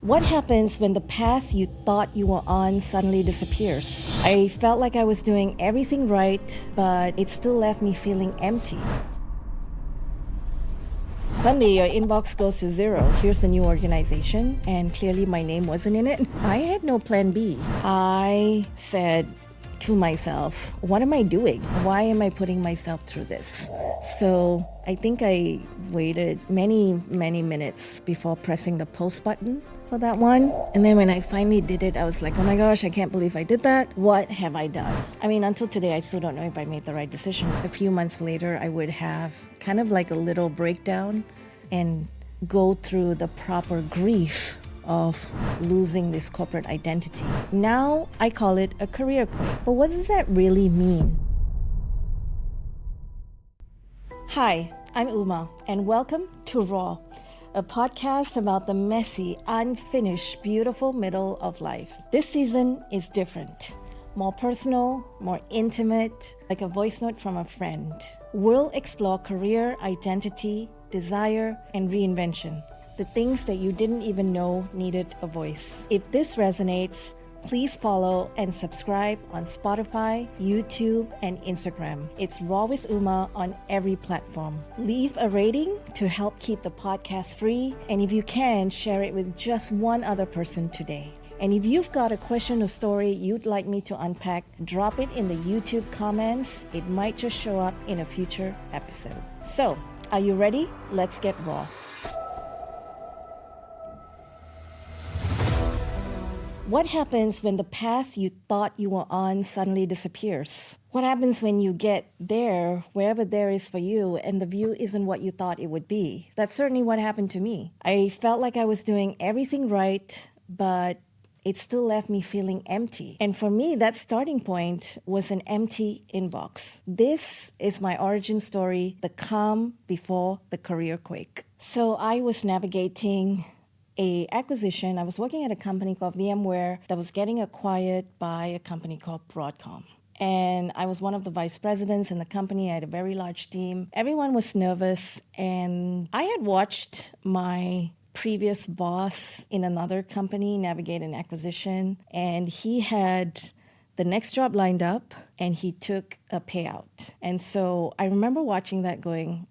What happens when the path you thought you were on suddenly disappears? I felt like I was doing everything right, but it still left me feeling empty. Suddenly, your inbox goes to zero. Here's the new organization, and clearly my name wasn't in it. I had no plan B. I said to myself, what am I doing? Why am I putting myself through this? So I think I waited many minutes before pressing the post button for that one. And then when I finally did it, I was like, oh my gosh, I can't believe I did that. What have I done? I mean, until today, I still don't know if I made the right decision. A few months later, I would have kind of like a little breakdown and go through the proper grief of losing this corporate identity. Now I call it a career quake. But what does that really mean? Hi, I'm Uma, and welcome to Raw, a podcast about the messy, unfinished, beautiful middle of life. This season is different. More personal, more intimate, like a voice note from a friend. We'll explore career, identity, desire, and reinvention. The things that you didn't even know needed a voice. If this resonates, please follow and subscribe on Spotify, YouTube, and Instagram. It's Raw with Uma on every platform. Leave a rating to help keep the podcast free, and if you can, share it with just one other person today. And if you've got a question or story you'd like me to unpack, drop it in the YouTube comments. It might just show up in a future episode. So, are you ready? Let's get raw. What happens when the path you thought you were on suddenly disappears? What happens when you get there, wherever there is for you, and the view isn't what you thought it would be? That's certainly what happened to me. I felt like I was doing everything right, but it still left me feeling empty. And for me, that starting point was an empty inbox. This is my origin story, the calm before the career quake. So I was navigating a acquisition. I was working at a company called VMware that was getting acquired by a company called Broadcom. And I was one of the vice presidents in the company. I had a very large team. Everyone was nervous. And I had watched my previous boss in another company navigate an acquisition. And he had the next job lined up and he took a payout. And so I remember watching that going,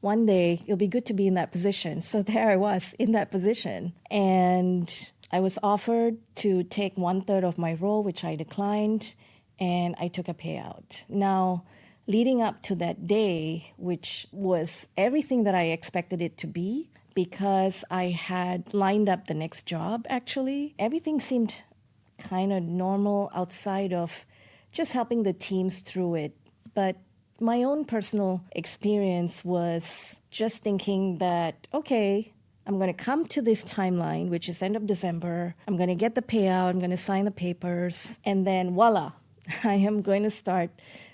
one day it'll be good to be in that position. So there I was in that position. And I was offered to take 1/3 of my role, which I declined, and I took a payout. Now, leading up to that day, which was everything that I expected it to be, because I had lined up the next job, actually, everything seemed kind of normal outside of just helping the teams through it. But my own personal experience was just thinking that, okay, I'm going to come to this timeline, which is end of December. I'm going to get the payout. I'm going to sign the papers. And then voila, I am going to start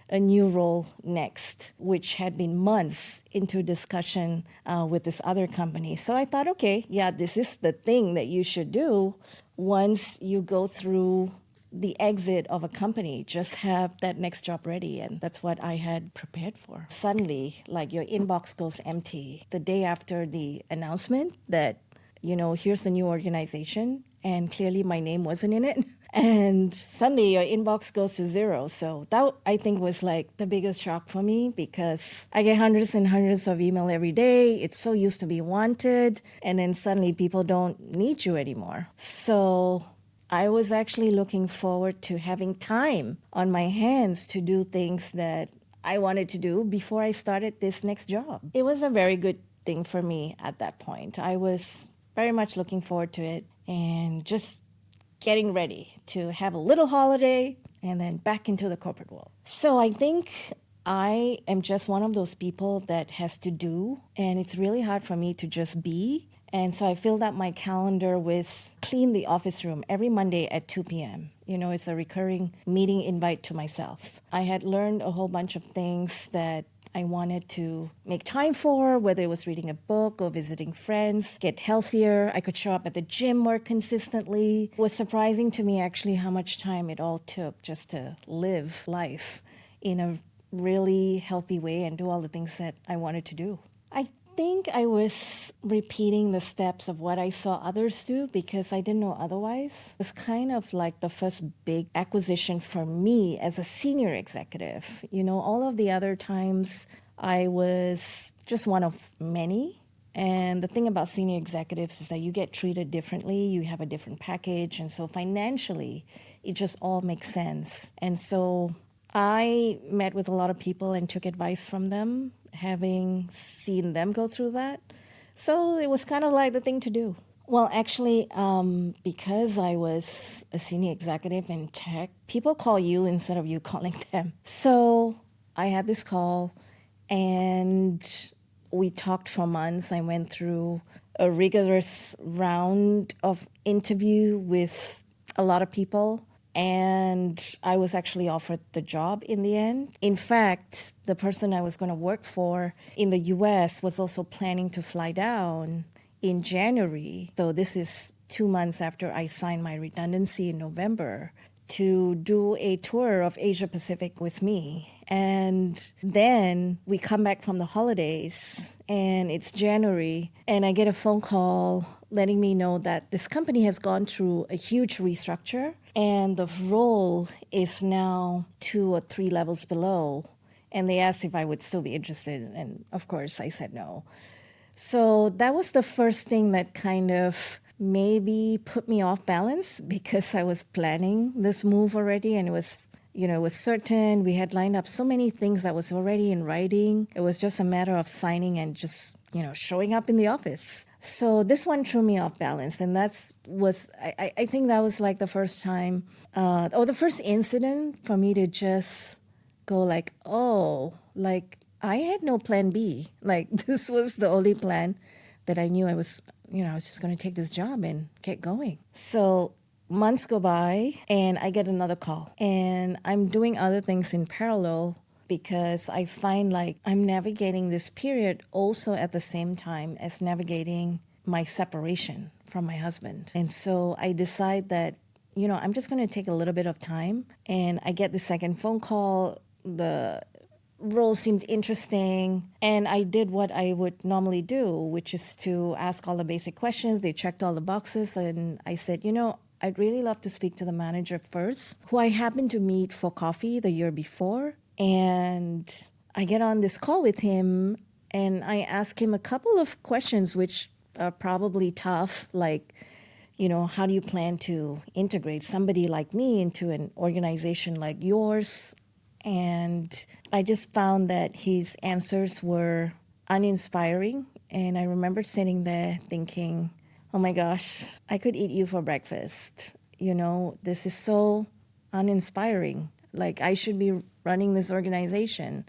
a new role next, which had been months into discussion with this other company. So I thought, okay, yeah, this is the thing that you should do once you go through the exit of a company. Just have that next job ready. And that's what I had prepared for. Suddenly, like your inbox goes empty the day after the announcement that, here's the new organization. And clearly my name wasn't in it. And suddenly your inbox goes to zero. So that, I think, was like the biggest shock for me because I get hundreds and hundreds of email every day. It's so used to be wanted. And then suddenly people don't need you anymore. So I was actually looking forward to having time on my hands to do things that I wanted to do before I started this next job. It was a very good thing for me at that point. I was very much looking forward to it and just getting ready to have a little holiday and then back into the corporate world. So I think I am just one of those people that has to do, and it's really hard for me to just be. And so I filled up my calendar with clean the office room every Monday at 2 p.m. It's a recurring meeting invite to myself. I had learned a whole bunch of things that I wanted to make time for, whether it was reading a book or visiting friends, get healthier. I could show up at the gym more consistently. It was surprising to me actually how much time it all took just to live life in a really healthy way and do all the things that I wanted to do. I think I was repeating the steps of what I saw others do because I didn't know otherwise. It was kind of like the first big acquisition for me as a senior executive. All of the other times I was just one of many. And the thing about senior executives is that you get treated differently, you have a different package, and so financially, it just all makes sense. And so I met with a lot of people and took advice from them, having seen them go through that. So it was kind of like the thing to do. Well, actually, because I was a senior executive in tech, people call you instead of you calling them. So I had this call, and we talked for months. I went through a rigorous round of interview with a lot of people, and I was actually offered the job in the end. In fact, the person I was going to work for in the US was also planning to fly down in January. So this is 2 months after I signed my redundancy in November, to do a tour of Asia Pacific with me. And then we come back from the holidays and it's January, and I get a phone call letting me know that this company has gone through a huge restructure and the role is now 2 or 3 levels below. And they asked if I would still be interested, and of course I said no. So that was the first thing that kind of maybe put me off balance, because I was planning this move already, and it was certain. We had lined up so many things that was already in writing. It was just a matter of signing and just, showing up in the office. So this one threw me off balance, and I think that was like the first time, or the first incident for me to just go like, oh, like I had no plan B. Like this was the only plan that I knew I was just going to take this job and get going. So months go by and I get another call, and I'm doing other things in parallel because I find like I'm navigating this period also at the same time as navigating my separation from my husband. And so I decide that, I'm just going to take a little bit of time, and I get the second phone call. The role seemed interesting, and I did what I would normally do, which is to ask all the basic questions. They checked all the boxes, and I said, I'd really love to speak to the manager first, who I happened to meet for coffee the year before. And I get on this call with him, and I ask him a couple of questions which are probably tough, like, how do you plan to integrate somebody like me into an organization like yours? And I just found that his answers were uninspiring. And I remember sitting there thinking, oh my gosh, I could eat you for breakfast. This is so uninspiring. Like I should be running this organization,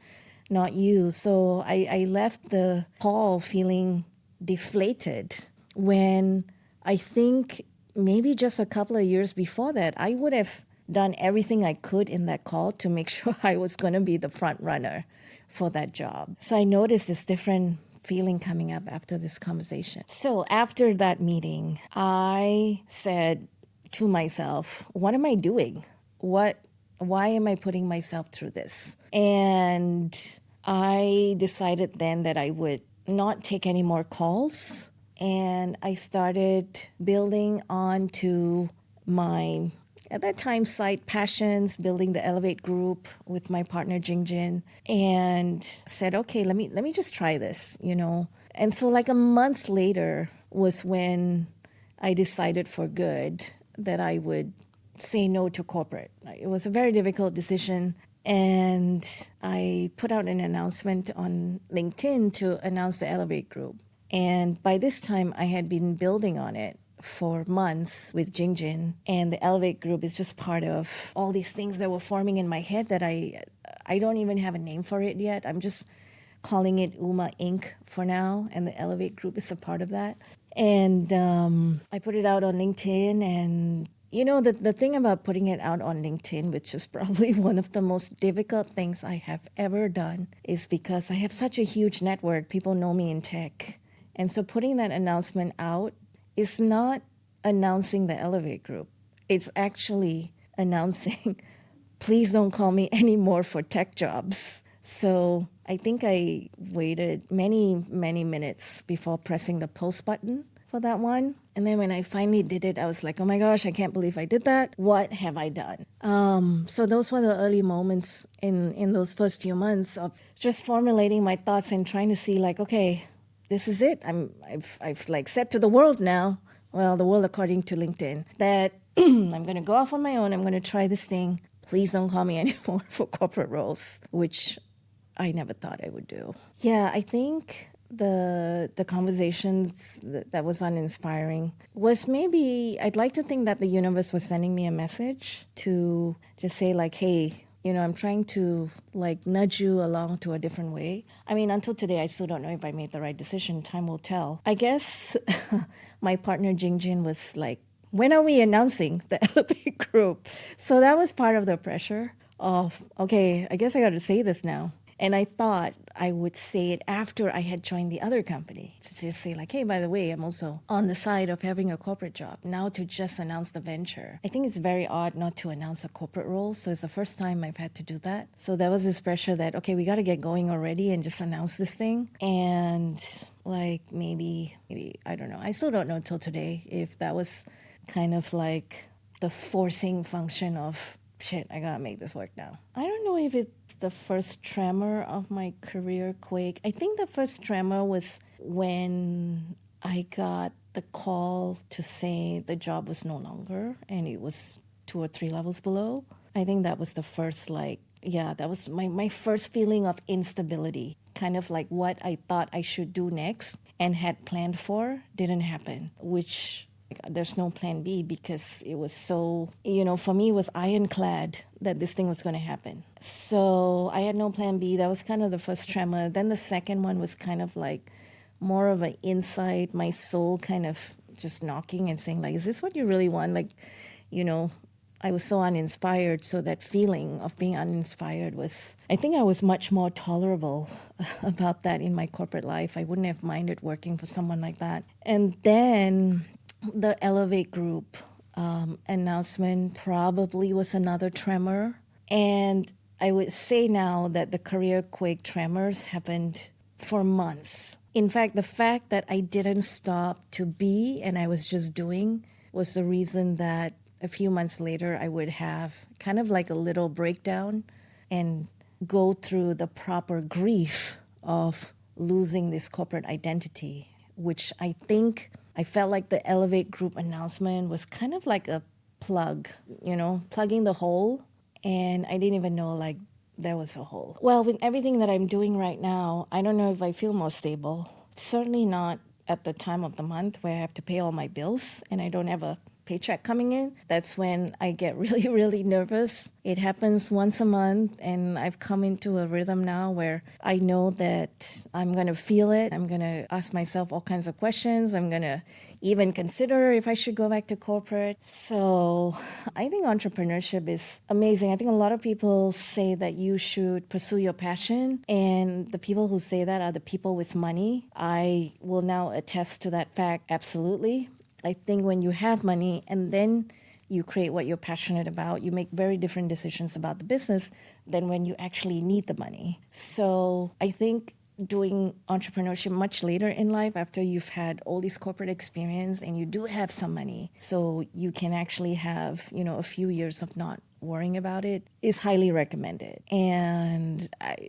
not you. So I left the call feeling deflated, when I think maybe just a couple of years before that, I would have done everything I could in that call to make sure I was going to be the front runner for that job. So I noticed this different feeling coming up after this conversation. So after that meeting, I said to myself, what am I doing? Why am I putting myself through this? And I decided then that I would not take any more calls. And I started building on to my, at that time, side passions, building the Elevate group with my partner Jingjin, and said, okay, let me just try this, And so like a month later was when I decided for good that I would say no to corporate. It was a very difficult decision. And I put out an announcement on LinkedIn to announce the Elevate group. And by this time, I had been building on it for months with Jingjin. And the Elevate group is just part of all these things that were forming in my head that I don't even have a name for it yet. I'm just calling it UMA Inc. for now. And the Elevate group is a part of that. And I put it out on LinkedIn, and the thing about putting it out on LinkedIn, which is probably one of the most difficult things I have ever done, is because I have such a huge network. People know me in tech. And so putting that announcement out is not announcing the Elevate group. It's actually announcing, please don't call me anymore for tech jobs. So I think I waited many, many minutes before pressing the post button for that one. And then when I finally did it, I was like, oh my gosh, I can't believe I did that. What have I done? So those were the early moments in those first few months of just formulating my thoughts and trying to see like, okay, this is it. I've like said to the world now, well, the world according to LinkedIn, that I'm going to go off on my own. I'm going to try this thing. Please don't call me anymore for corporate roles, which I never thought I would do. Yeah, I think the conversations that was uninspiring was maybe, I'd like to think that the universe was sending me a message to just say like, hey, I'm trying to like nudge you along to a different way. I mean, until today, I still don't know if I made the right decision. Time will tell. I guess my partner Jingjin was like, when are we announcing the Elevate group? So that was part of the pressure of, okay, I guess I got to say this now. And I thought I would say it after I had joined the other company. To just say like, hey, by the way, I'm also on the side of having a corporate job. Now to just announce the venture. I think it's very odd not to announce a corporate role. So it's the first time I've had to do that. So there was this pressure that, okay, we got to get going already and just announce this thing. And like maybe, I don't know. I still don't know till today if that was kind of like the forcing function of, shit, I gotta make this work now. I don't know if it's the first tremor of my career quake. I think the first tremor was when I got the call to say the job was no longer and it was 2 or 3 levels below. I think that was the first that was my first feeling of instability. Kind of like what I thought I should do next and had planned for didn't happen, which there's no plan B because it was so, for me, it was ironclad that this thing was going to happen. So I had no plan B. That was kind of the first tremor. Then the second one was kind of like more of an inside my soul kind of just knocking and saying like, is this what you really want? Like, I was so uninspired. So that feeling of being uninspired was, I think I was much more tolerable about that in my corporate life. I wouldn't have minded working for someone like that. And then the Elevate group announcement probably was another tremor. And I would say now that the Careerquake tremors happened for months. In fact, the fact that I didn't stop to be and I was just doing was the reason that a few months later I would have kind of like a little breakdown and go through the proper grief of losing this corporate identity, which I think I felt like the Elevate group announcement was kind of like a plug, plugging the hole. And I didn't even know like there was a hole. Well, with everything that I'm doing right now, I don't know if I feel more stable. Certainly not at the time of the month where I have to pay all my bills and I don't have a paycheck coming in. That's when I get really, really nervous. It happens once a month and I've come into a rhythm now where I know that I'm going to feel it. I'm going to ask myself all kinds of questions. I'm going to even consider if I should go back to corporate. So I think entrepreneurship is amazing. I think a lot of people say that you should pursue your passion, and the people who say that are the people with money. I will now attest to that fact absolutely. I think when you have money and then you create what you're passionate about, you make very different decisions about the business than when you actually need the money. So I think doing entrepreneurship much later in life after you've had all this corporate experience and you do have some money, so you can actually have, a few years of not worrying about it, is highly recommended. And I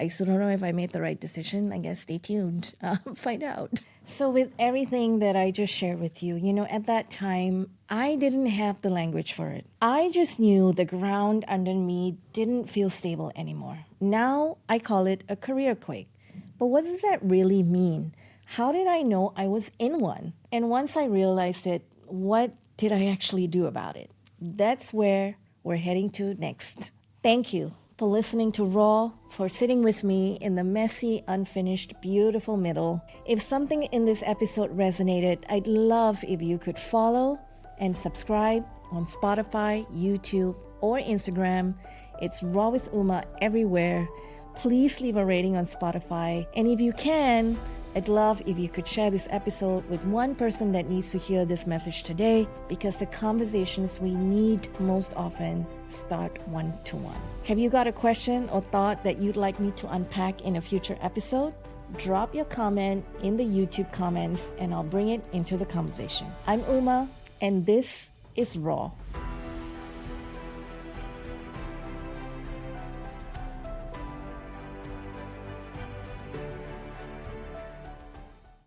still don't know if I made the right decision. I guess stay tuned. Find out. So with everything that I just shared with you, at that time, I didn't have the language for it. I just knew the ground under me didn't feel stable anymore. Now I call it a career quake. But what does that really mean? How did I know I was in one? And once I realized it, what did I actually do about it? That's where we're heading to next. Thank you for listening to Raw, for sitting with me in the messy, unfinished, beautiful middle. If something in this episode resonated, I'd love if you could follow and subscribe on Spotify, YouTube, or Instagram. It's Raw with Uma everywhere. Please leave a rating on Spotify. And if you can, I'd love if you could share this episode with one person that needs to hear this message today, because the conversations we need most often start one-to-one. Have you got a question or thought that you'd like me to unpack in a future episode? Drop your comment in the YouTube comments and I'll bring it into the conversation. I'm Uma, and this is Raw.